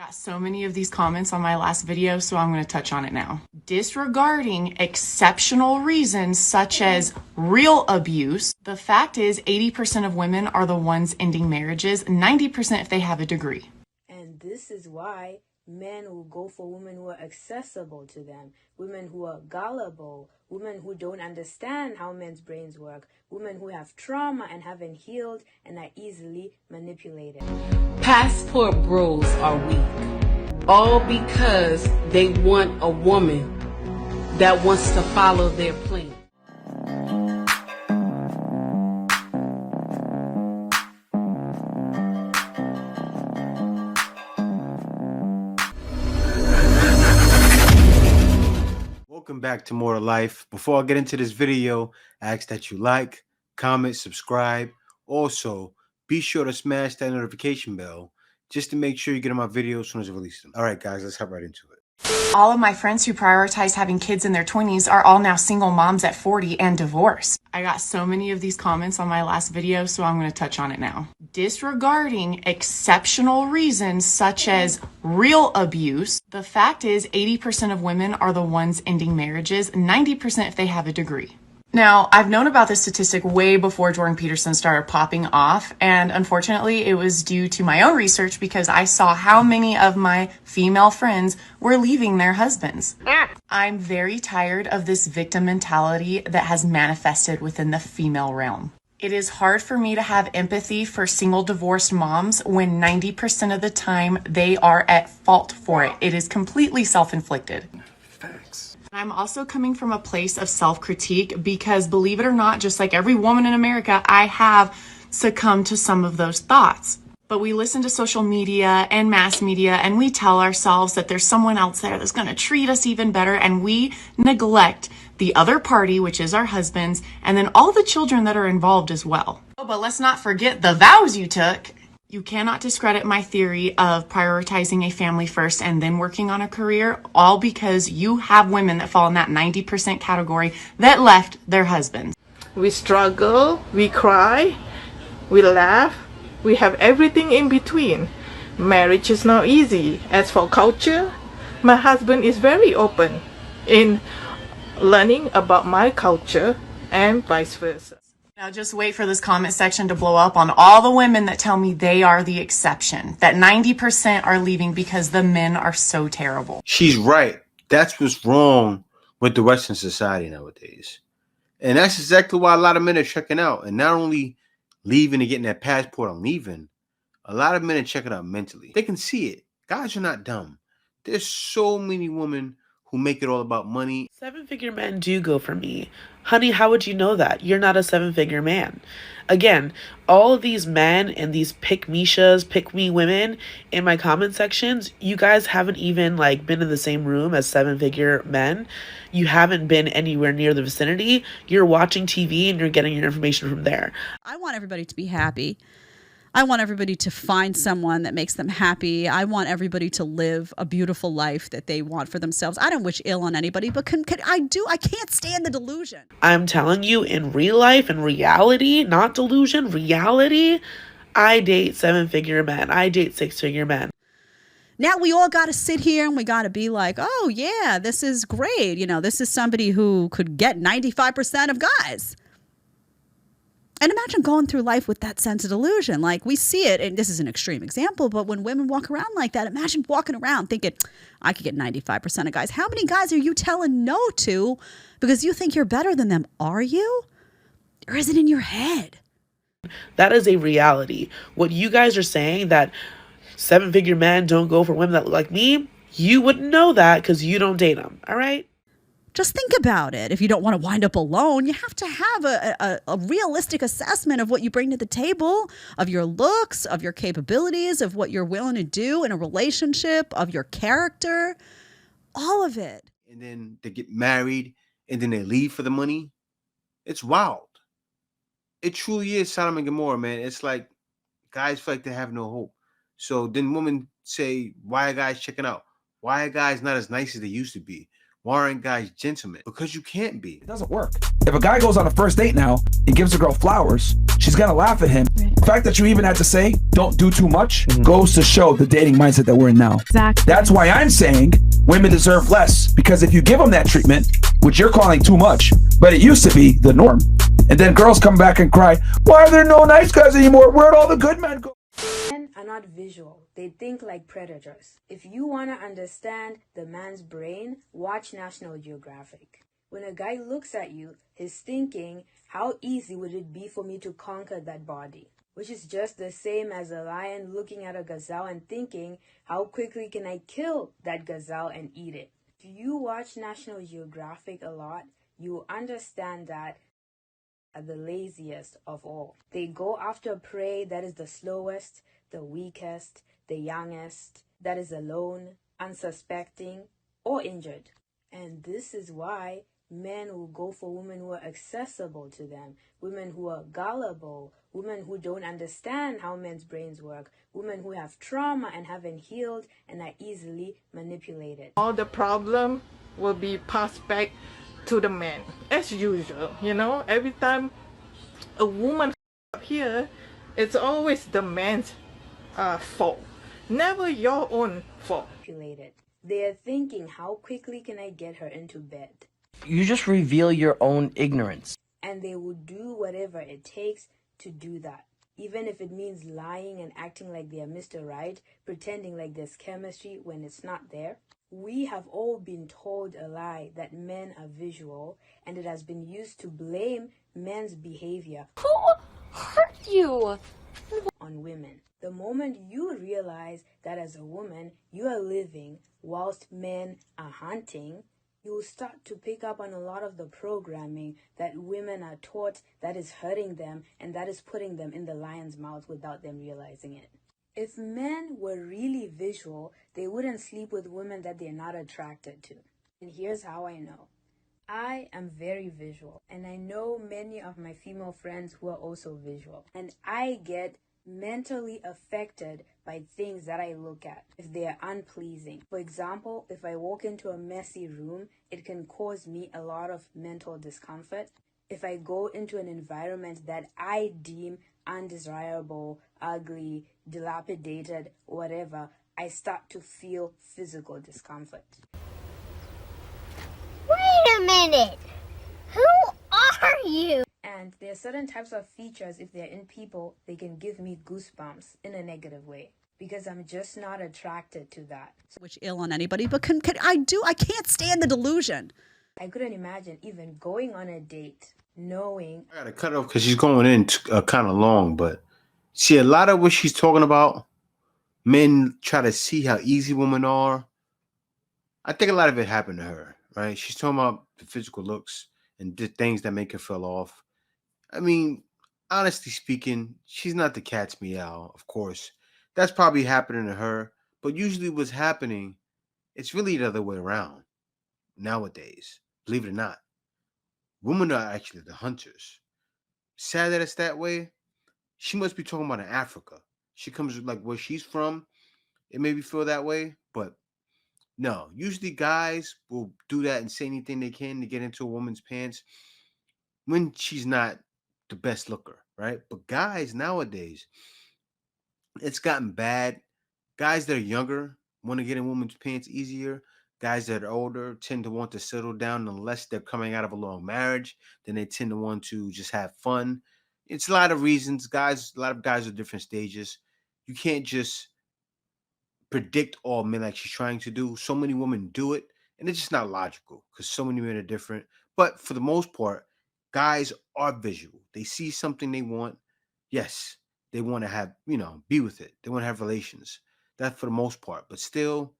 Got so many of these comments on my last video, so I'm going to touch on it now. Disregarding exceptional reasons such as real abuse, the fact is 80% of women are the ones ending marriages, 90% if they have a degree. And this is why men will go for women who are accessible to them, women who are gullible, women who don't understand how men's brains work, women who have trauma and haven't healed and are easily manipulated. Passport bros are weak, all because they want a woman that wants to follow their plan. Welcome back to More to Life. Before I get into this video, I ask that you like, comment, subscribe. Also, be sure to smash that notification bell just to make sure you get on my videos as soon as I release them. All right, guys, let's hop right into it. All of my friends who prioritize having kids in their 20s are all now single moms at 40 and divorced. I got so many of these comments on my last video, so I'm going to touch on it now. Disregarding exceptional reasons such as real abuse, the fact is 80% of women are the ones ending marriages, 90% if they have a degree. Now, I've known about this statistic way before Jordan Peterson started popping off, and unfortunately it was due to my own research because I saw how many of my female friends were leaving their husbands. I'm very tired of this victim mentality that has manifested within the female realm. It is hard for me to have empathy for single divorced moms when 90% of the time they are at fault for it. It is completely self-inflicted. I'm also coming from a place of self-critique because, believe it or not, just like every woman in America, I have succumbed to some of those thoughts. But we listen to social media and mass media and we tell ourselves that there's someone else there that's going to treat us even better, and we neglect the other party, which is our husbands, and then all the children that are involved as well. Oh, but let's not forget the vows you took. You cannot discredit my theory of prioritizing a family first and then working on a career, all because you have women that fall in that 90% category that left their husbands. We struggle, we cry, we laugh, we have everything in between. Marriage is not easy. As for culture, my husband is very open in learning about my culture and vice versa. Now just wait for this comment section to blow up on all the women that tell me they are the exception, that 90% are leaving because the men are so terrible. She's right. That's what's wrong with the Western society nowadays. And that's exactly why a lot of men are checking out. And not only leaving and getting that passport on leaving, a lot of men are checking out mentally. They can see it. Guys are not dumb. There's so many women who make it all about money. Seven-figure men do go for me. Honey, how would you know that? You're not a seven-figure man. Again, all of these men and these pick-me-shas, pick-me women in my comment sections, you guys haven't even been in the same room as seven-figure men. You haven't been anywhere near the vicinity. You're watching TV and you're getting your information from there. I want everybody to be happy. I want everybody to find someone that makes them happy. I want everybody to live a beautiful life that they want for themselves. I don't wish ill on anybody, but I can't stand the delusion. I'm telling you, in real life, in reality, not delusion, reality, I date seven-figure men. I date six-figure men. Now we all got to sit here and we got to be like, oh yeah, this is great. You know, this is somebody who could get 95% of guys. And imagine going through life with that sense of delusion. Like, we see it, and this is an extreme example, but when women walk around like that, imagine walking around thinking, I could get 95% of guys. How many guys are you telling no to because you think you're better than them? Are you? Or is it in your head? That is a reality. What you guys are saying, that seven-figure men don't go for women that look like me, you wouldn't know that because you don't date them, all right? Just think about it. If you don't want to wind up alone, you have to have a realistic assessment of what you bring to the table, of your looks, of your capabilities, of what you're willing to do in a relationship, of your character, all of it. And then they get married and then they leave for the money. It's wild. It truly is Sodom and Gomorrah, man. It's like guys feel like they have no hope. So then women say, why are guys checking out? Why are guys not as nice as they used to be? Why aren't guys gentlemen? Because you can't be. It doesn't work. If a guy goes on a first date now and gives a girl flowers, she's gonna laugh at him. The fact that you even had to say, don't do too much, goes to show the dating mindset that we're in now. Exactly. That's why I'm saying women deserve less, because if you give them that treatment, which you're calling too much, but it used to be the norm, and then girls come back and cry, why are there no nice guys anymore? Where'd all the good men go? Men are not visual. They think like predators. If you want to understand the man's brain, watch National Geographic. When a guy looks at you, he's thinking, how easy would it be for me to conquer that body? Which is just the same as a lion looking at a gazelle and thinking, how quickly can I kill that gazelle and eat it? If you watch National Geographic a lot, you understand that are the laziest of all. They go after prey that is the slowest, the weakest, the youngest, that is alone, unsuspecting, or injured. And this is why men will go for women who are accessible to them, women who are gullible, women who don't understand how men's brains work, women who have trauma and haven't healed and are easily manipulated. All the problem will be passed back to the man, as usual. You know, every time a woman up here, it's always the man's fault, never your own fault. They are thinking, how quickly can I get her into bed? You just reveal your own ignorance. And they will do whatever it takes to do that. Even if it means lying and acting like they are Mr. Right, pretending like there's chemistry when it's not there. We have all been told a lie that men are visual, and it has been used to blame men's behavior. Who hurt you? On women. The moment you realize that as a woman, you are living whilst men are hunting, you will start to pick up on a lot of the programming that women are taught that is hurting them and that is putting them in the lion's mouth without them realizing it. If men were really visual, they wouldn't sleep with women that they're not attracted to. And here's how I know. I am very visual, and I know many of my female friends who are also visual. And I get mentally affected by things that I look at if they are unpleasing. For example, if I walk into a messy room, it can cause me a lot of mental discomfort. If I go into an environment that I deem undesirable, ugly, dilapidated, whatever, I start to feel physical discomfort. Wait a minute! Who are you? And there are certain types of features, if they're in people, they can give me goosebumps in a negative way. Because I'm just not attracted to that. Which ill on anybody, but I can't stand the delusion. I couldn't imagine even going on a date, knowing... I gotta cut off because she's going in kind of long, but see, a lot of what she's talking about, men try to see how easy women are. I think a lot of it happened to her, right? She's talking about the physical looks and the things that make her feel off. I mean, honestly speaking, she's not the cat's meow, of course. That's probably happening to her. But usually what's happening, it's really the other way around nowadays. Believe it or not. Women are actually the hunters. Sad that it's that way. She must be talking about in Africa. She comes like where she's from. It made me feel that way. But no, usually guys will do that and say anything they can to get into a woman's pants when she's not the best looker, right? But guys nowadays, it's gotten bad. Guys that are younger want to get in women's pants easier. Guys that are older tend to want to settle down unless they're coming out of a long marriage. Then they tend to want to just have fun. It's a lot of reasons. A lot of guys are different stages. You can't just predict all men like she's trying to do. So many women do it, and it's just not logical because so many men are different. But for the most part, guys are visual. They see something they want. Yes, they want to have, be with it. They want to have relations. That's for the most part, but still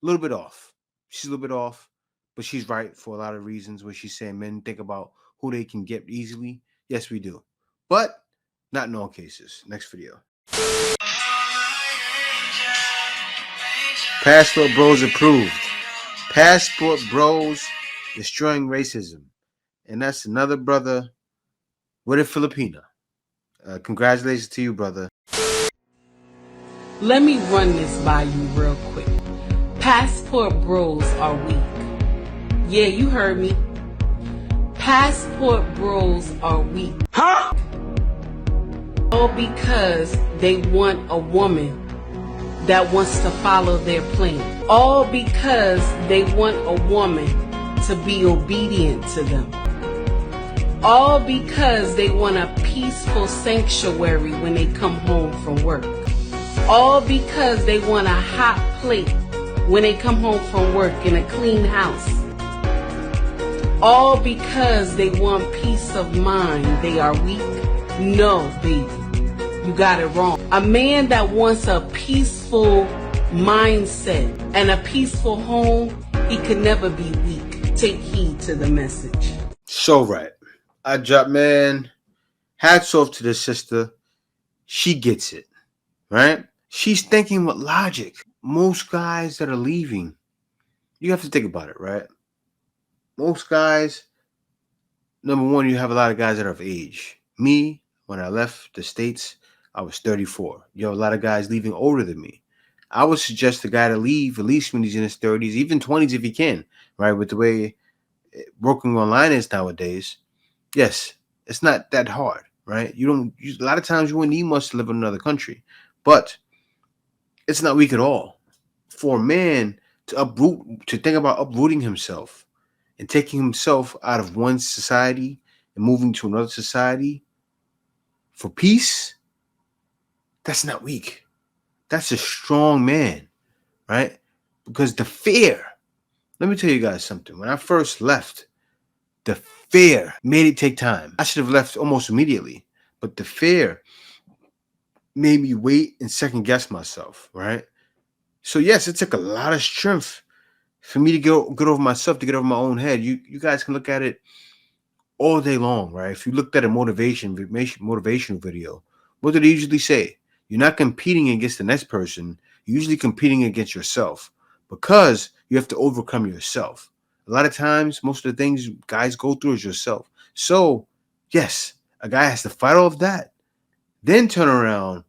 a little bit off. She's a little bit off, but she's right for a lot of reasons when she's saying men think about who they can get easily. Yes, we do, but not in all cases. Next video. Passport Bros approved. Passport Bros destroying racism. And that's another brother with a Filipina. Congratulations to you, brother. Let me run this by you real quick. Passport Bros are weak. Yeah, you heard me. Passport Bros are weak. Huh? All because they want a woman that wants to follow their plan. All because they want a woman to be obedient to them. All because they want a peaceful sanctuary when they come home from work. All because they want a hot plate when they come home from work in a clean house. All because they want peace of mind. They are weak? No, baby. You got it wrong. A man that wants a peaceful mindset and a peaceful home, he can never be weak. Take heed to the message. So right. I drop, man. Hats off to the sister. She gets it, right? She's thinking with logic. Most guys that are leaving, you have to think about it, right? Most guys, number one, you have a lot of guys that are of age. Me, when I left the States, I was 34. You have a lot of guys leaving older than me. I would suggest the guy to leave at least when he's in his 30s, even 20s if he can, right? With the way working online is nowadays, yes, it's not that hard, right? A lot of times you wouldn't need much to live in another country, but it's not weak at all. For a man to think about uprooting himself and taking himself out of one society and moving to another society for peace, that's not weak. That's a strong man, right? Because the fear, let me tell you guys something. When I first left, the fear made it take time. I should have left almost immediately, but the fear made me wait and second guess myself, right? So yes, it took a lot of strength for me to get over myself, to get over my own head. You guys can look at it all day long, right? If you looked at a motivational video, what do they usually say? You're not competing against the next person. You're usually competing against yourself because you have to overcome yourself. A lot of times, most of the things guys go through is yourself. So, yes, a guy has to fight all of that. Then turn around.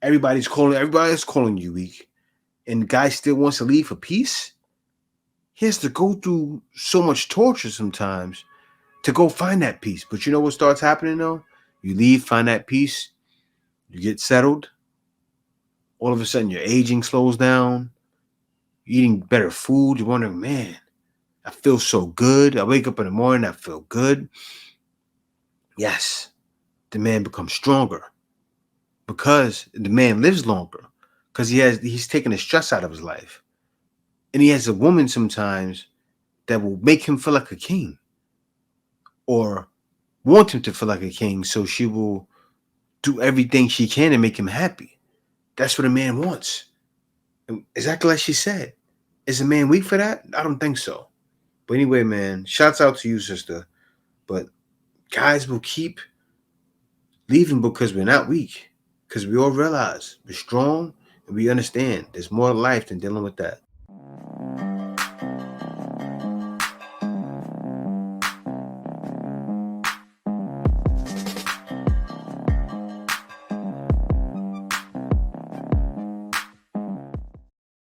Everybody's calling you weak. And the guy still wants to leave for peace. He has to go through so much torture sometimes to go find that peace. But you know what starts happening though? You leave, find that peace. You get settled. All of a sudden, your aging slows down. You're eating better food. You're wondering, man, I feel so good. I wake up in the morning, I feel good. Yes, the man becomes stronger because the man lives longer because he's taking the stress out of his life. And he has a woman sometimes that will make him feel like a king or want him to feel like a king. So she will do everything she can to make him happy. That's what a man wants. And exactly like she said. Is a man weak for that? I don't think so. But anyway, man, shouts out to you, sister. But guys will keep leaving because we're not weak. Because we all realize we're strong and we understand there's more to life than dealing with that.